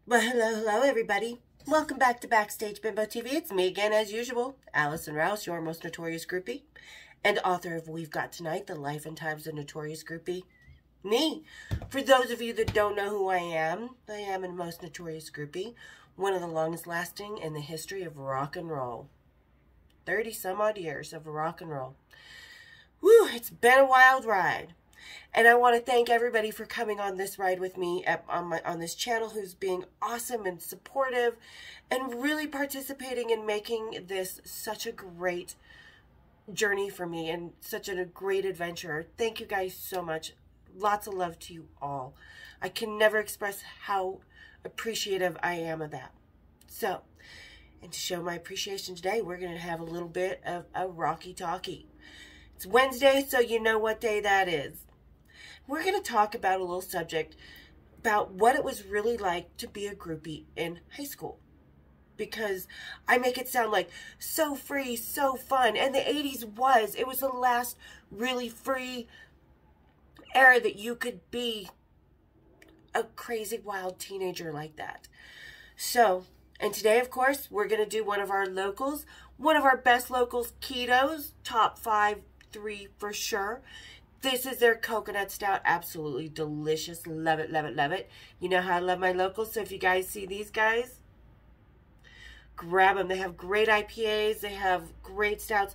Well, hello, everybody. Welcome back to Backstage Bimbo TV. It's me again, as usual, Allison Rouse, your most notorious groupie, and author of We've Got Tonight, The Life and Times of Notorious Groupie. Me. For those of you that don't know who I am a most notorious groupie, one of the longest lasting in the history of rock and roll. 30 some odd years of rock and roll. Whew, it's been a wild ride. And I want to thank everybody for coming on this ride with me on this channel, who's being awesome and supportive and really participating in making this such a great journey for me and such a great adventure. Thank you guys so much. Lots of love to you all. I can never express how appreciative I am of that. So, and to show my appreciation today, we're going to have a little bit of a rocky talkie. It's Wednesday, so you know what day that is. We're going to talk about a little subject about what it was really like to be a groupie in high school. Because I make it sound like so free, so fun. And the 80s it was the last really free era that you could be a crazy, wild teenager like that. So, and today, of course, we're going to do one of our locals, one of our best locals, Ketos, top 3 for sure. This is their coconut stout. Absolutely delicious. Love it, love it, love it. You know how I love my locals. So if you guys see these guys, grab them. They have great IPAs. They have great stouts.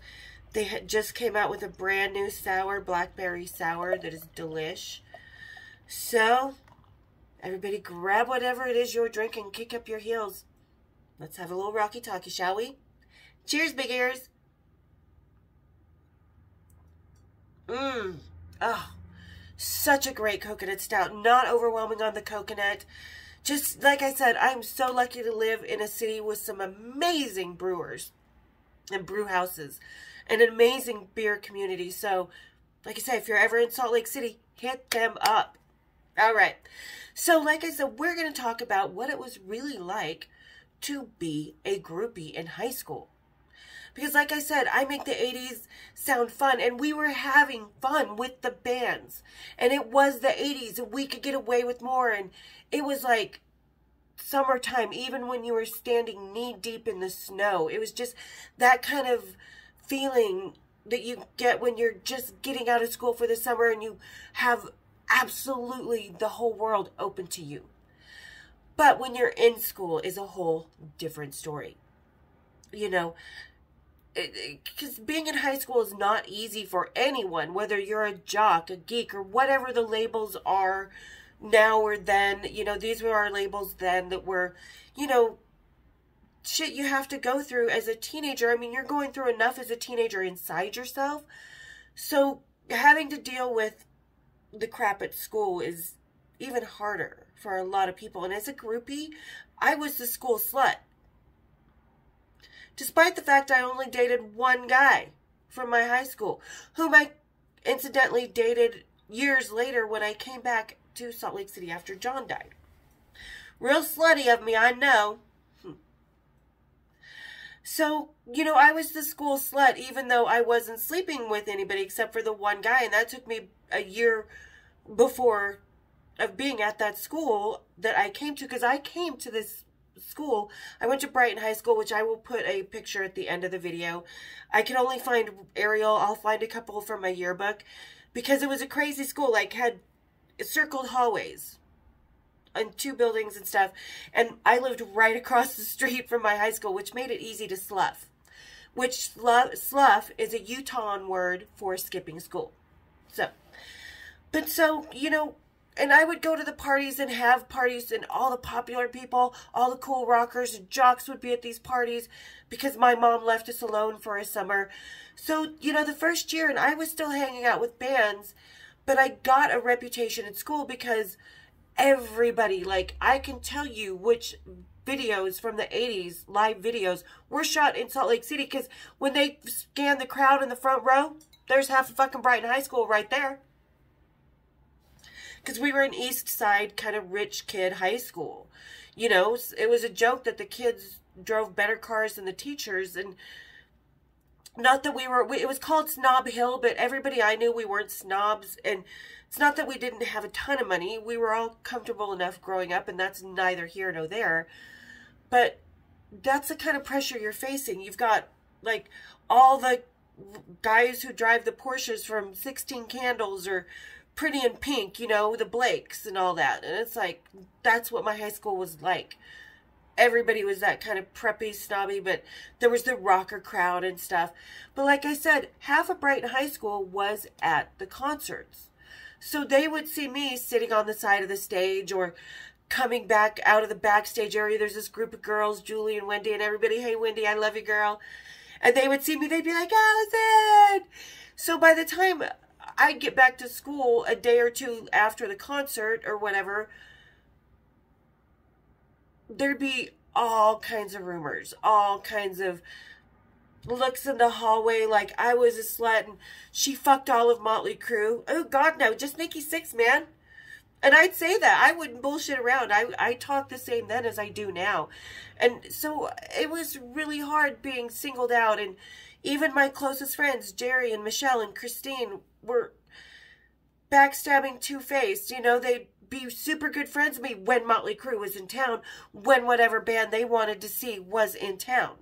They just came out with a brand new sour, blackberry sour that is delish. So everybody grab whatever it is you're drinking. Kick up your heels. Let's have a little rocky talkie, shall we? Cheers, big ears. Oh, such a great coconut stout. Not overwhelming on the coconut. Just like I said, I'm so lucky to live in a city with some amazing brewers and brew houses. An amazing beer community. So, like I said, if you're ever in Salt Lake City, hit them up. All right. So, like I said, we're going to talk about what it was really like to be a groupie in high school. Because like I said, I make the 80s sound fun, and we were having fun with the bands. And it was the 80s, and we could get away with more, and it was like summertime, even when you were standing knee-deep in the snow. It was just that kind of feeling that you get when you're just getting out of school for the summer, and you have absolutely the whole world open to you. But when you're in school is a whole different story. You know, because being in high school is not easy for anyone, whether you're a jock, a geek, or whatever the labels are now or then. You know, these were our labels then that were, you know, shit you have to go through as a teenager. I mean, you're going through enough as a teenager inside yourself. So having to deal with the crap at school is even harder for a lot of people. And as a groupie, I was the school slut. Despite the fact I only dated one guy from my high school, whom I incidentally dated years later when I came back to Salt Lake City after John died. Real slutty of me, I know. So, you know, I was the school slut, even though I wasn't sleeping with anybody except for the one guy, and that took me a year before of being at that school that I came to, because I came to this school. I went to Brighton High School, which I will put a picture at the end of the video. I can only find Ariel. I'll find a couple from my yearbook, because it was a crazy school. Like, had circled hallways and 2 buildings and stuff. And I lived right across the street from my high school, which made it easy to slough. Which slough is a Utah word for skipping school. So, but so, you know, and I would go to the parties and have parties, and all the popular people, all the cool rockers and jocks would be at these parties because my mom left us alone for a summer. So, you know, the first year, and I was still hanging out with bands, but I got a reputation at school because everybody, like, I can tell you which videos from the 80s, live videos, were shot in Salt Lake City, because when they scanned the crowd in the front row, there's half of fucking Brighton High School right there. Because we were an East Side kind of rich kid high school. You know, it was a joke that the kids drove better cars than the teachers. And not that it was called Snob Hill, but everybody I knew, we weren't snobs. And It's not that we didn't have a ton of money. We were all comfortable enough growing up, and that's neither here nor there. But that's the kind of pressure you're facing. You've got, like, all the guys who drive the Porsches from 16 Candles or Pretty in Pink, you know, the Blakes and all that. And it's like, that's what my high school was like. Everybody was that kind of preppy, snobby, but there was the rocker crowd and stuff. But like I said, half of Brighton High School was at the concerts. So they would see me sitting on the side of the stage or coming back out of the backstage area. There's this group of girls, Julie and Wendy and everybody. Hey, Wendy, I love you, girl. And they would see me. They'd be like, Allison. So by the time I'd get back to school a day or two after the concert or whatever, there'd be all kinds of rumors, all kinds of looks in the hallway like I was a slut and she fucked all of Motley Crue. Oh, God, no, just Nikki Sixx, man. And I'd say that. I wouldn't bullshit around. I talk the same then as I do now. And so it was really hard being singled out. And even my closest friends, Jerry and Michelle and Christine, were backstabbing, two-faced. You know, they'd be super good friends with me when Motley Crue was in town, when whatever band they wanted to see was in town.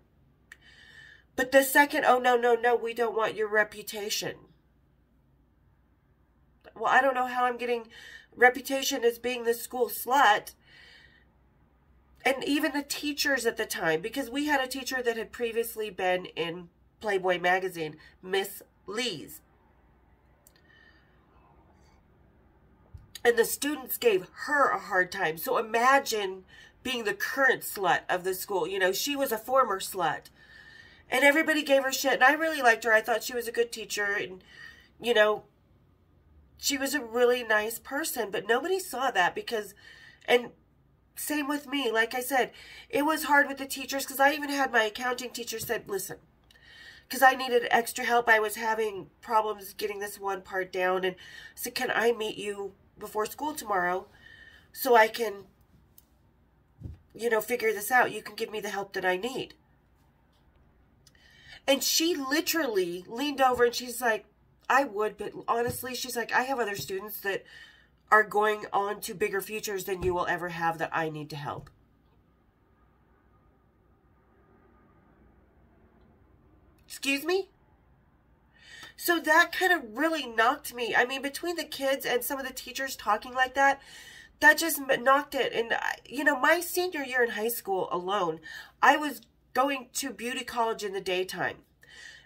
But the second, oh, no, no, no, we don't want your reputation. Well, I don't know how I'm getting reputation as being the school slut. And even the teachers at the time, because we had a teacher that had previously been in Playboy magazine, Miss Lees. And the students gave her a hard time. So imagine being the current slut of the school. You know, she was a former slut. And everybody gave her shit. And I really liked her. I thought she was a good teacher. And, you know, she was a really nice person. But nobody saw that because, and same with me. Like I said, it was hard with the teachers because I even had my accounting teacher said, listen, because I needed extra help. I was having problems getting this one part down. And I said, can I meet you before school tomorrow so I can, you know, figure this out? You can give me the help that I need. And she literally leaned over and she's like, I would, but honestly, she's like, I have other students that are going on to bigger futures than you will ever have that I need to help. Excuse me? So that kind of really knocked me. I mean, between the kids and some of the teachers talking like that, that just knocked it. And, you know, my senior year in high school alone, I was going to beauty college in the daytime.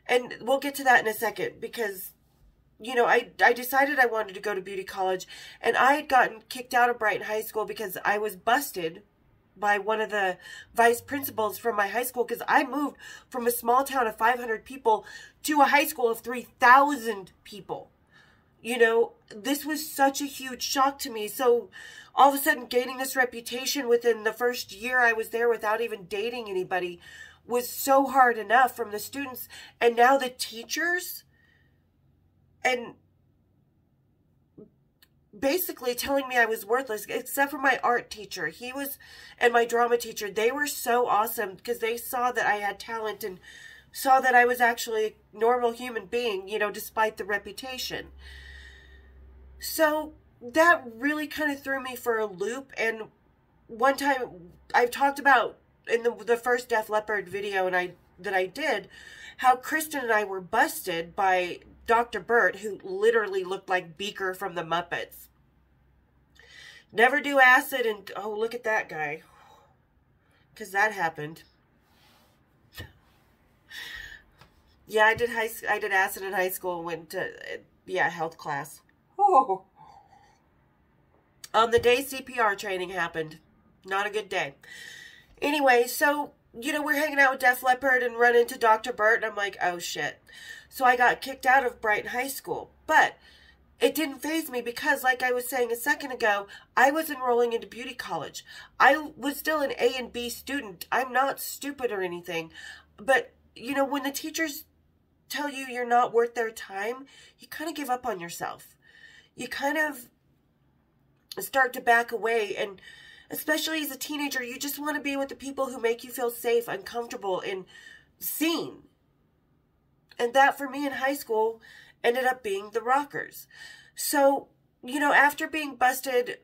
And we'll get to that in a second because, you know, I decided I wanted to go to beauty college. And I had gotten kicked out of Brighton High School because I was busted by one of the vice principals from my high school because I moved from a small town of 500 people to a high school of 3,000 people. You know, this was such a huge shock to me. So all of a sudden gaining this reputation within the first year I was there without even dating anybody was so hard enough from the students. And now the teachers and basically telling me I was worthless, except for my art teacher. He was, and my drama teacher, they were so awesome because they saw that I had talent and saw that I was actually a normal human being, you know, despite the reputation. So that really kind of threw me for a loop. And one time I've talked about in the first Def Leppard video that I did, how Kristen and I were busted by Dr. Burt, who literally looked like Beaker from the Muppets. Never do acid and, oh, look at that guy. Because that happened. Yeah, I did acid in high school and went to, yeah, health class. Oh. On the day CPR training happened. Not a good day. Anyway, so, you know, we're hanging out with Def Leppard and run into Dr. Burt, and I'm like, oh, shit. So I got kicked out of Brighton High School. But it didn't faze me because, like I was saying a second ago, I was enrolling into beauty college. I was still an A and B student. I'm not stupid or anything. But, you know, when the teachers tell you you're not worth their time, you kind of give up on yourself. You kind of start to back away. And especially as a teenager, you just want to be with the people who make you feel safe and comfortable and seen. And that, for me in high school, ended up being the rockers. So you know, after being busted,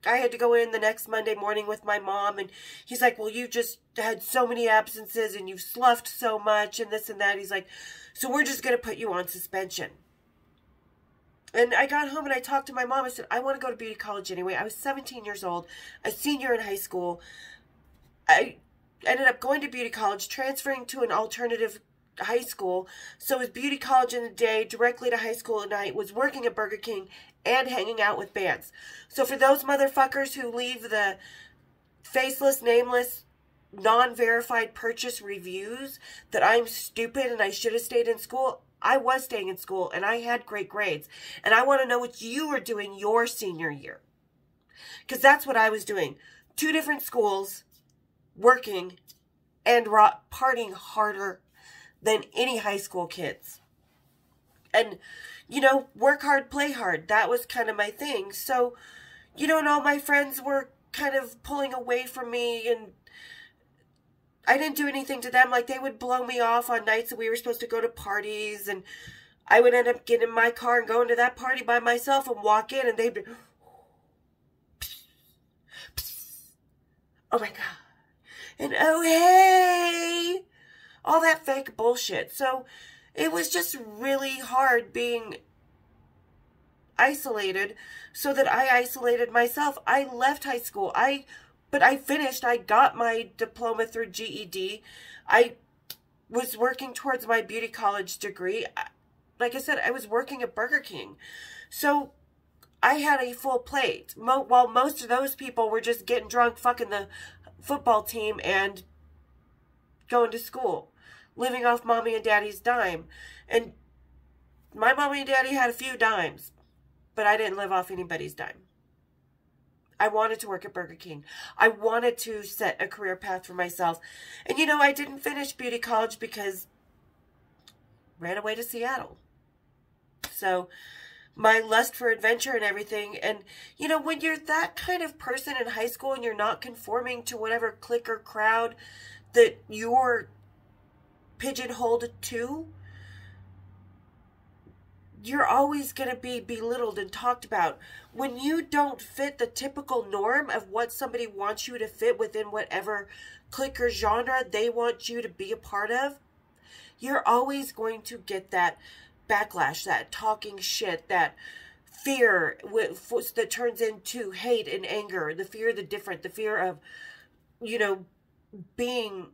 I had to go in the next Monday morning with my mom, and he's like, well, you just had so many absences and you've sloughed so much and this and that. He's like, so we're just going to put you on suspension. And I got home and I talked to my mom. I said, I want to go to beauty college anyway. I was 17 years old, a senior in high school. I ended up going to beauty college, transferring to an alternative high school. So it was beauty college in the day, directly to high school at night, was working at Burger King and hanging out with bands. So for those motherfuckers who leave the faceless, nameless, non-verified purchase reviews that I'm stupid and I should have stayed in school, I was staying in school and I had great grades. And I want to know what you were doing your senior year. Because that's what I was doing. 2 different schools, working and partying harder than any high school kids. And, you know, work hard, play hard. That was kind of my thing. So, you know, and all my friends were kind of pulling away from me, and I didn't do anything to them. Like, they would blow me off on nights that we were supposed to go to parties, and I would end up getting in my car and going to that party by myself and walk in, and they'd be, oh my God. And oh, hey, all that fake bullshit. So it was just really hard being isolated, so that I isolated myself. I left high school. But I finished. I got my diploma through GED. I was working towards my beauty college degree. Like I said, I was working at Burger King. So I had a full plate. While most of those people were just getting drunk, fucking the football team, and going to school, living off mommy and daddy's dime. And my mommy and daddy had a few dimes, but I didn't live off anybody's dime. I wanted to work at Burger King. I wanted to set a career path for myself. And, you know, I didn't finish beauty college because I ran away to Seattle. So my lust for adventure and everything. And, you know, when you're that kind of person in high school and you're not conforming to whatever clique or crowd that you're pigeonholed to, you're always going to be belittled and talked about. When you don't fit the typical norm of what somebody wants you to fit within whatever clique or genre they want you to be a part of, you're always going to get that backlash, that talking shit, that fear that turns into hate and anger, the fear of the different, the fear of, you know, being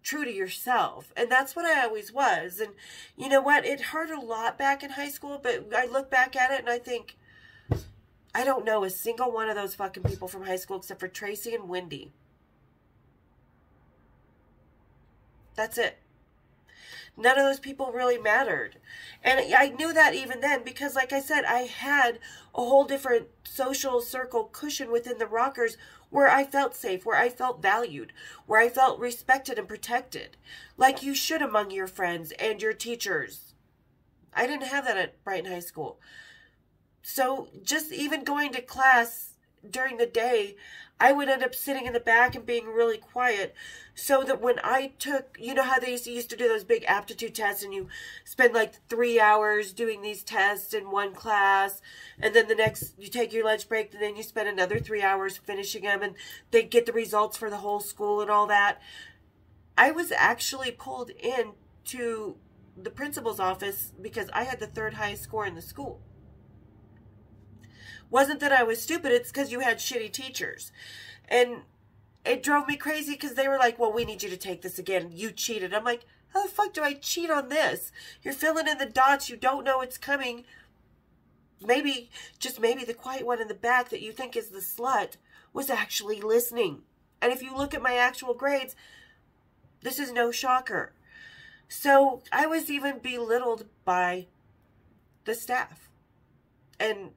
true to yourself. And that's what I always was. And you know what? It hurt a lot back in high school, but I look back at it and I think, I don't know a single one of those fucking people from high school except for Tracy and Wendy. That's it. None of those people really mattered. And I knew that even then because, like I said, I had a whole different social circle cushion within the Rockers where I felt safe, where I felt valued, where I felt respected and protected, like you should among your friends and your teachers. I didn't have that at Brighton High School. So just even going to class during the day, I would end up sitting in the back and being really quiet so that when I took, you know how they used to do those big aptitude tests and you spend like 3 hours doing these tests in one class and then the next you take your lunch break and then you spend another 3 hours finishing them and they get the results for the whole school and all that. I was actually pulled in to the principal's office because I had the 3rd highest score in the school. Wasn't that I was stupid, it's because you had shitty teachers. And it drove me crazy because they were like, well, we need you to take this again. You cheated. I'm like, how the fuck do I cheat on this? You're filling in the dots. You don't know it's coming. Maybe, just maybe the quiet one in the back that you think is the slut was actually listening. And if you look at my actual grades, this is no shocker. So I was even belittled by the staff. And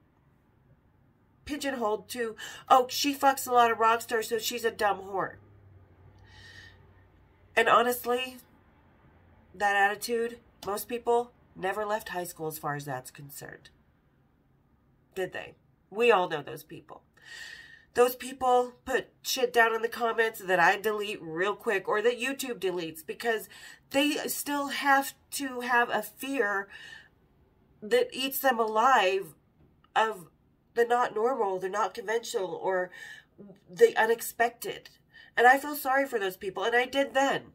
pigeonholed to, oh, she fucks a lot of rock stars, so she's a dumb whore. And honestly, that attitude, most people never left high school as far as that's concerned. Did they? We all know those people. Those people put shit down in the comments that I delete real quick or that YouTube deletes because they still have to have a fear that eats them alive of the not normal, the not conventional, or the unexpected. And I feel sorry for those people, and I did then.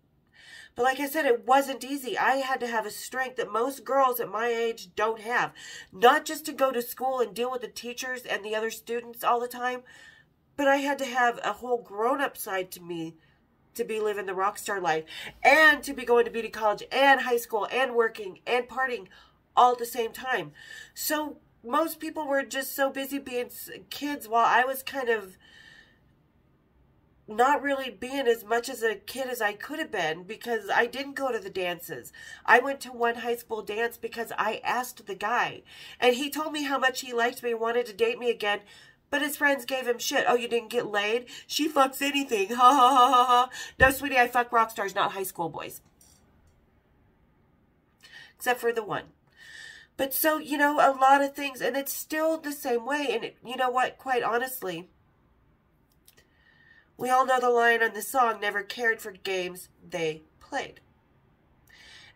But like I said, it wasn't easy. I had to have a strength that most girls at my age don't have. Not just to go to school and deal with the teachers and the other students all the time, but I had to have a whole grown-up side to me to be living the rock star life, and to be going to beauty college and high school and working and partying all at the same time. So most people were just so busy being kids, while I was kind of not really being as much as a kid as I could have been, because I didn't go to the dances. I went to one high school dance because I asked the guy, and he told me how much he liked me and wanted to date me again, but his friends gave him shit. Oh, you didn't get laid? She fucks anything. Ha ha ha ha ha. No, sweetie, I fuck rock stars, not high school boys. Except for the one. But so, you know, a lot of things, and it's still the same way. And you know what? Quite honestly, we all know the line on the song, never cared for games they played.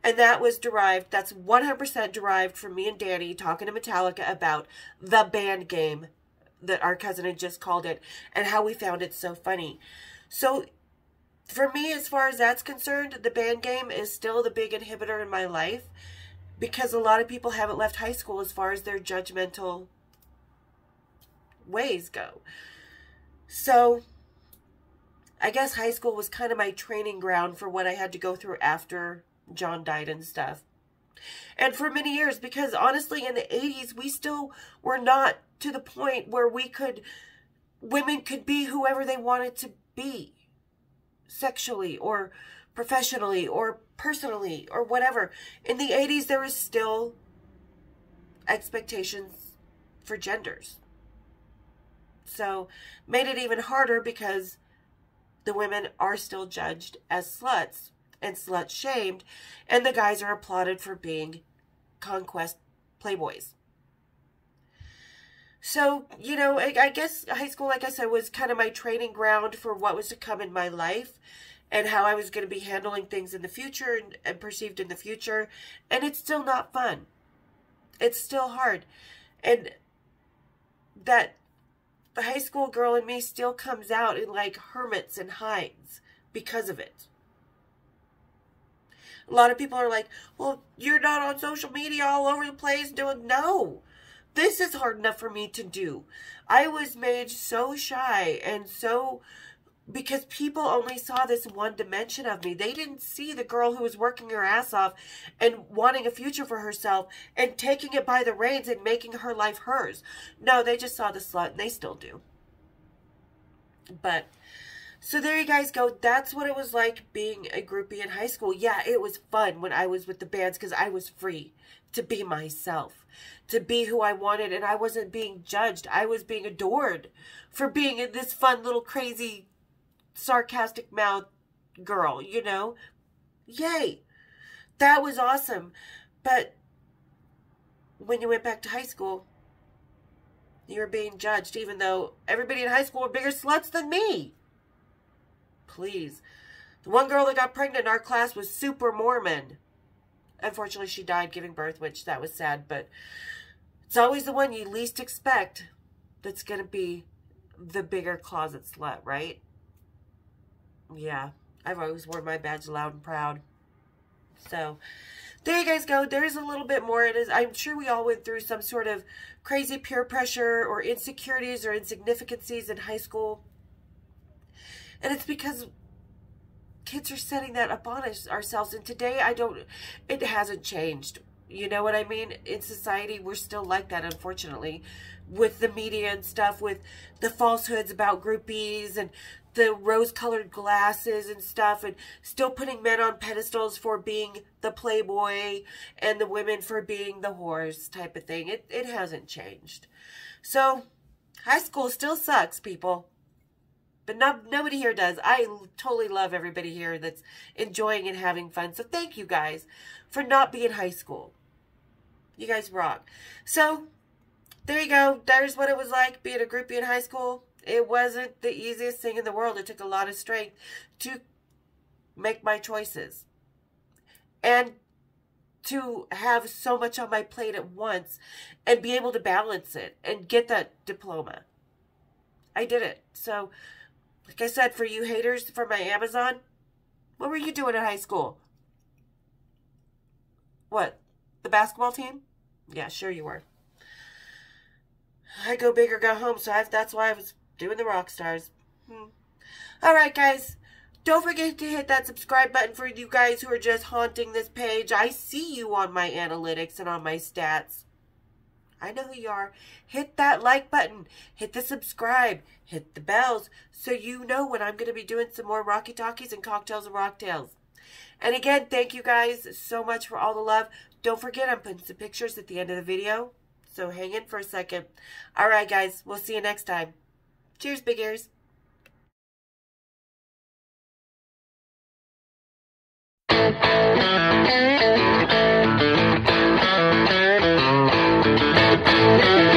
And that was derived, that's 100% derived from me and Danny talking to Metallica about the band game that our cousin had just called it, and how we found it so funny. So for me, as far as that's concerned, the band game is still the big inhibitor in my life, because a lot of people haven't left high school as far as their judgmental ways go. So I guess high school was kind of my training ground for what I had to go through after John died and stuff. And for many years, because honestly, in the 80s, we still were not to the point where women could be whoever they wanted to be, sexually or professionally or personally or whatever. In the 80s, there was still expectations for genders. So made it even harder, because the women are still judged as sluts and slut-shamed, and the guys are applauded for being conquest playboys. So, you know, I guess high school, like I said, was kind of my training ground for what was to come in my life, and how I was going to be handling things in the future and perceived in the future. And it's still not fun. It's still hard. And that the high school girl in me still comes out in like hermits and hides because of it. A lot of people are like, well, you're not on social media all over the place doing... No, this is hard enough for me to do. I was made so shy, and so... because people only saw this one dimension of me. They didn't see the girl who was working her ass off and wanting a future for herself and taking it by the reins and making her life hers. No, they just saw the slut, and they still do. But... so there you guys go. That's what it was like being a groupie in high school. Yeah, it was fun when I was with the bands, because I was free to be myself, to be who I wanted, and I wasn't being judged. I was being adored for being this fun little crazy sarcastic mouth girl, you know. Yay. That was awesome. But when you went back to high school, you were being judged, even though everybody in high school were bigger sluts than me. Please. The one girl that got pregnant in our class was super Mormon. Unfortunately, she died giving birth, which that was sad, but it's always the one you least expect that's going to be the bigger closet slut, right? Yeah, I've always worn my badge loud and proud. So, there you guys go. There's a little bit more. I'm sure we all went through some sort of crazy peer pressure or insecurities or insignificancies in high school. And it's because kids are setting that up on ourselves. And today, it hasn't changed. You know what I mean? In society, we're still like that, unfortunately. With the media and stuff, with the falsehoods about groupies and the rose-colored glasses and stuff, and still putting men on pedestals for being the playboy and the women for being the whores type of thing. It hasn't changed. So, high school still sucks, people. But nobody here does. I totally love everybody here that's enjoying and having fun. So thank you guys for not being high school. You guys rock. So there you go. There's what it was like being a groupie in high school. It wasn't the easiest thing in the world. It took a lot of strength to make my choices. And to have so much on my plate at once and be able to balance it and get that diploma. I did it. So, like I said, for you haters for my Amazon, what were you doing in high school? What? The basketball team? Yeah, sure you were. I go big or go home, so that's why I was doing the rock stars. All right, guys. Don't forget to hit that subscribe button for you guys who are just haunting this page. I see you on my analytics and on my stats. I know who you are. Hit that like button. Hit the subscribe. Hit the bells so you know when I'm going to be doing some more Rocky Talkies and Cocktails and Rocktails. And again, thank you guys so much for all the love. Don't forget, I'm putting some pictures at the end of the video, so hang in for a second. All right, guys. We'll see you next time. Cheers, big ears. Thank you.